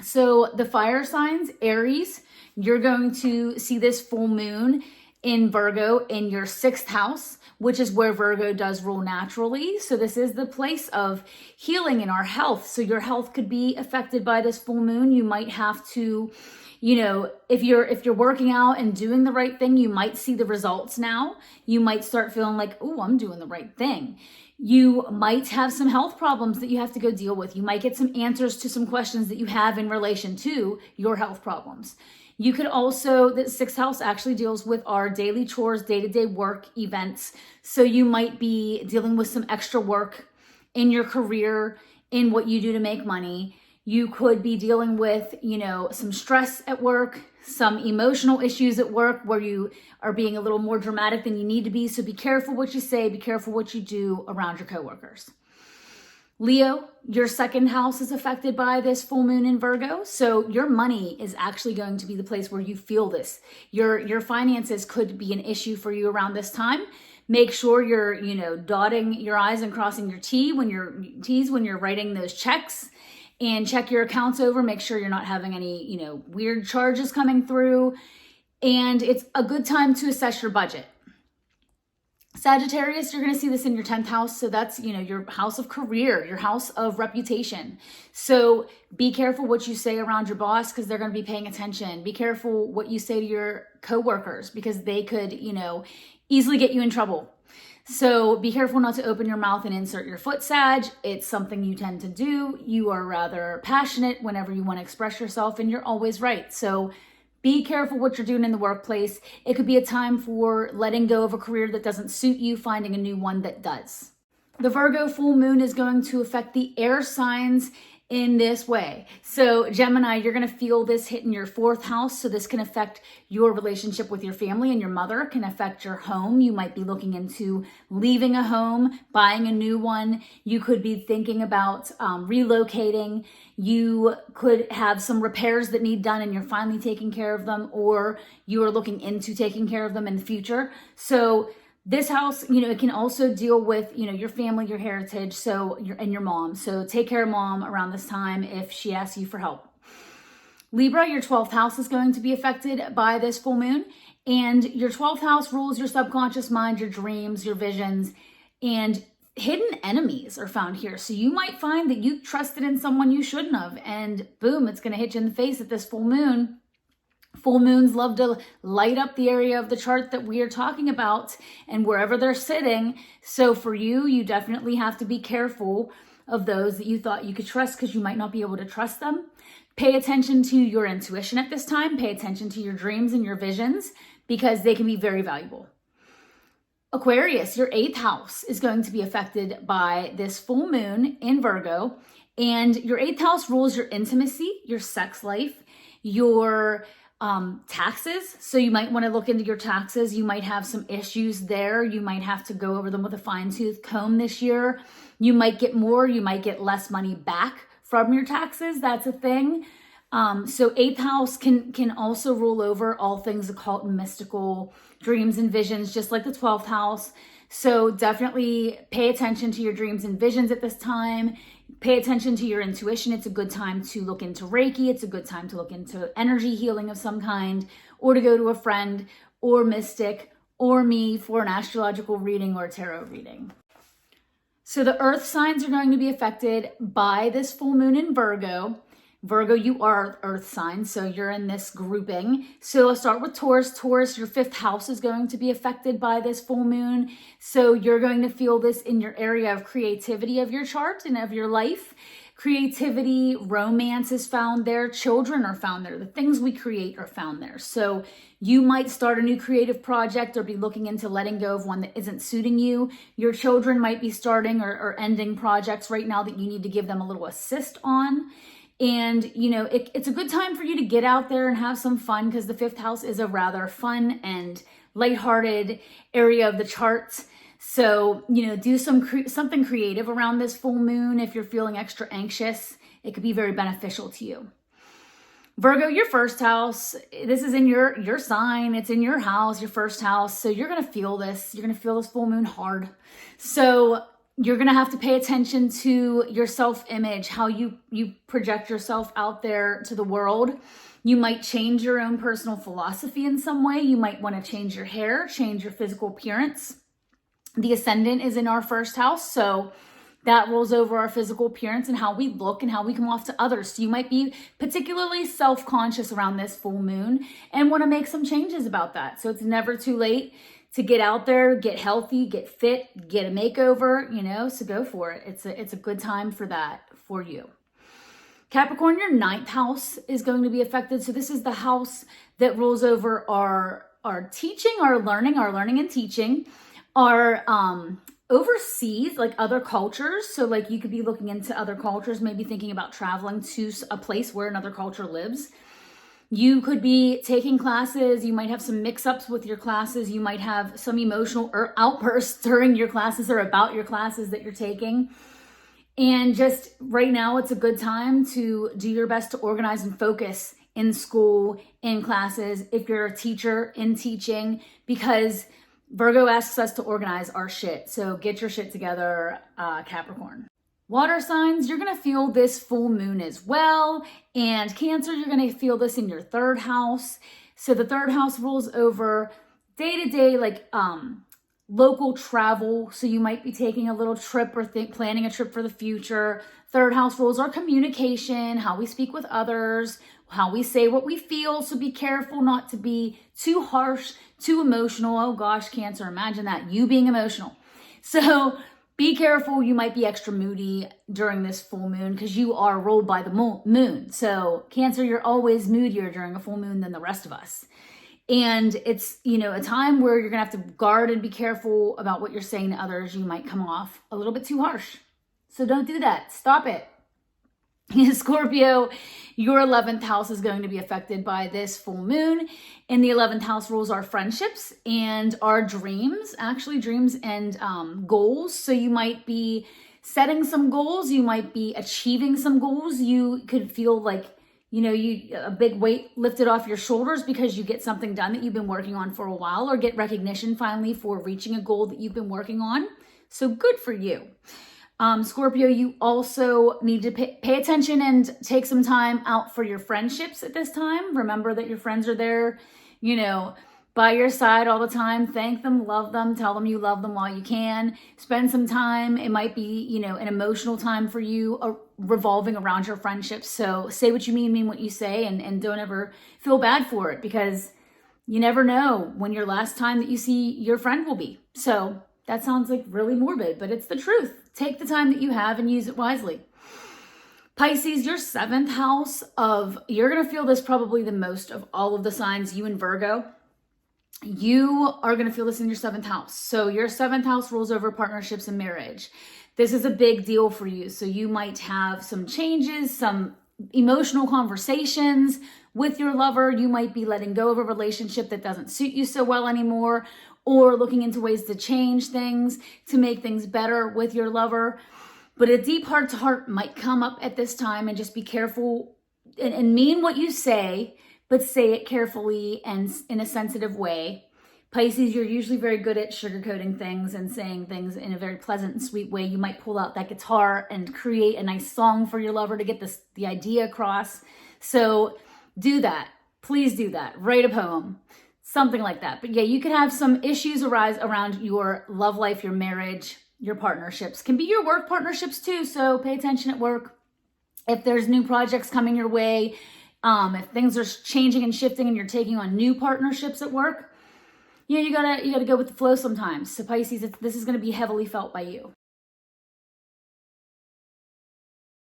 So the fire signs, Aries, you're going to see this full moon in Virgo in your 6th house, which is where Virgo does rule naturally. So this is the place of healing in our health. So your health could be affected by this full moon. You might have to, if you're working out and doing the right thing, you might see the results now. You might start feeling like, oh, I'm doing the right thing. You might have some health problems that you have to go deal with. You might get some answers to some questions that you have in relation to your health problems. You could also, the 6th house actually deals with our daily chores, day-to-day work events. So you might be dealing with some extra work in your career, in what you do to make money. You could be dealing with, some stress at work, some emotional issues at work where you are being a little more dramatic than you need to be. So be careful what you say, be careful what you do around your coworkers. Leo, your 2nd house is affected by this full moon in Virgo. So your money is actually going to be the place where you feel this. Your finances could be an issue for you around this time. Make sure you're, dotting your I's and crossing your T's when you're writing those checks, and check your accounts over. Make sure you're not having any, weird charges coming through. And it's a good time to assess your budget. Sagittarius, you're going to see this in your 10th house. So that's, your house of career, your house of reputation. So be careful what you say around your boss because they're going to be paying attention. Be careful what you say to your coworkers because they could, easily get you in trouble. So be careful not to open your mouth and insert your foot, Sag. It's something you tend to do. You are rather passionate whenever you want to express yourself, and you're always right. So be careful what you're doing in the workplace. It could be a time for letting go of a career that doesn't suit you, finding a new one that does. The Virgo full moon is going to affect the air signs in this way. So Gemini, you're going to feel this hit in your 4th house. So this can affect your relationship with your family and your mother, can affect your home. You might be looking into leaving a home, buying a new one. You could be thinking about relocating. You could have some repairs that need done and you're finally taking care of them, or you are looking into taking care of them in the future. So this house, it can also deal with, your family, your heritage, and your mom. So take care of mom around this time if she asks you for help. Libra, your 12th house is going to be affected by this full moon. And your 12th house rules your subconscious mind, your dreams, your visions, and hidden enemies are found here. So you might find that you trusted in someone you shouldn't have. And boom, it's going to hit you in the face at this full moon. Full moons love to light up the area of the chart that we are talking about and wherever they're sitting. So for you, you definitely have to be careful of those that you thought you could trust because you might not be able to trust them. Pay attention to your intuition at this time. Pay attention to your dreams and your visions because they can be very valuable. Aquarius, your 8th house is going to be affected by this full moon in Virgo. And your 8th house rules your intimacy, your sex life, your taxes. So you might want to look into your taxes. You might have some issues there. You might have to go over them with a fine-tooth comb this year. You might get more, you might get less money back from your taxes. That's a thing. So 8th house can also rule over all things occult and mystical, dreams and visions, just like the 12th house. So definitely pay attention to your dreams and visions at this time. Pay attention to your intuition. It's a good time to look into Reiki. It's a good time to look into energy healing of some kind, or to go to a friend or mystic or me for an astrological reading or tarot reading. So the earth signs are going to be affected by this full moon in Virgo. Virgo, you are earth sign, so you're in this grouping. So let's start with Taurus. Taurus, your 5th house is going to be affected by this full moon. So you're going to feel this in your area of creativity of your chart and of your life. Creativity, romance is found there. Children are found there. The things we create are found there. So you might start a new creative project or be looking into letting go of one that isn't suiting you. Your children might be starting or ending projects right now that you need to give them a little assist on. And, it's a good time for you to get out there and have some fun because the 5th house is a rather fun and lighthearted area of the chart. So, do something creative around this full moon. If you're feeling extra anxious, it could be very beneficial to you. Virgo, your 1st house, this is in your sign. It's in your house, your 1st house. So you're going to feel this. You're going to feel this full moon hard. So, You're going to have to pay attention to your self-image, how you project yourself out there to the world. You might change your own personal philosophy in some way. You might want to change your hair, change your physical appearance. The ascendant is in our first house, so that rolls over our physical appearance and how we look and how we come off to others. So you might be particularly self-conscious around this full moon and want to make some changes about that. So it's never too late to get out there, get healthy, get fit, get a makeover, you know, so go for it. It's a good time for that for you. Capricorn, your 9th house is going to be affected. So this is the house that rules over our teaching, our learning and teaching, our overseas, like other cultures. So like you could be looking into other cultures, maybe thinking about traveling to a place where another culture lives. You could be taking classes. You might have some mix-ups with your classes. You might have some emotional outbursts during your classes or about your classes that you're taking. And just right now, it's a good time to do your best to organize and focus in school, in classes, if you're a teacher, in teaching, because Virgo asks us to organize our shit. So get your shit together, Capricorn. Water signs, you're going to feel this full moon as well. And Cancer, you're going to feel this in your 3rd house. So the 3rd house rules over day-to-day, like local travel. So you might be taking a little trip or planning a trip for the future. 3rd house rules our communication, how we speak with others, how we say what we feel. So be careful not to be too harsh, too emotional. Oh gosh, Cancer, imagine that, you being emotional. So be careful, you might be extra moody during this full moon because you are ruled by the moon. So Cancer, you're always moodier during a full moon than the rest of us. And it's, you know, a time where you're gonna have to guard and be careful about what you're saying to others. You might come off a little bit too harsh. So don't do that, stop it. Scorpio, your 11th house is going to be affected by this full moon. And the 11th house rules our friendships and our dreams, actually dreams and goals. So you might be setting some goals. You might be achieving some goals. You could feel like, you know, a big weight lifted off your shoulders because you get something done that you've been working on for a while, or get recognition finally for reaching a goal that you've been working on. So good for you. Scorpio, you also need to pay attention and take some time out for your friendships at this time. Remember that your friends are there, you know, by your side all the time. Thank them, love them, tell them you love them while you can. Spend some time. It might be, you know, an emotional time for you revolving around your friendships. So say what you mean what you say, and don't ever feel bad for it, because you never know when your last time that you see your friend will be. So that sounds like really morbid, but it's the truth. Take the time that you have and use it wisely. Pisces, your 7th house you're going to feel this probably the most of all of the signs, you and Virgo. You are going to feel this in your 7th house. So your 7th house rules over partnerships and marriage. This is a big deal for you. So you might have some changes, some emotional conversations with your lover. You might be letting go of a relationship that doesn't suit you so well anymore, or looking into ways to change things, to make things better with your lover. But a deep heart-to-heart might come up at this time, and just be careful and mean what you say, but say it carefully and in a sensitive way. Pisces, you're usually very good at sugarcoating things and saying things in a very pleasant and sweet way. You might pull out that guitar and create a nice song for your lover to get the idea across. So do that. Please do that. Write a poem. Something like that. But yeah, you could have some issues arise around your love life, your marriage, your partnerships. Can be your work partnerships too, so pay attention at work. If there's new projects coming your way, if things are changing and shifting and you're taking on new partnerships at work, you gotta go with the flow sometimes. So Pisces, this is gonna be heavily felt by you.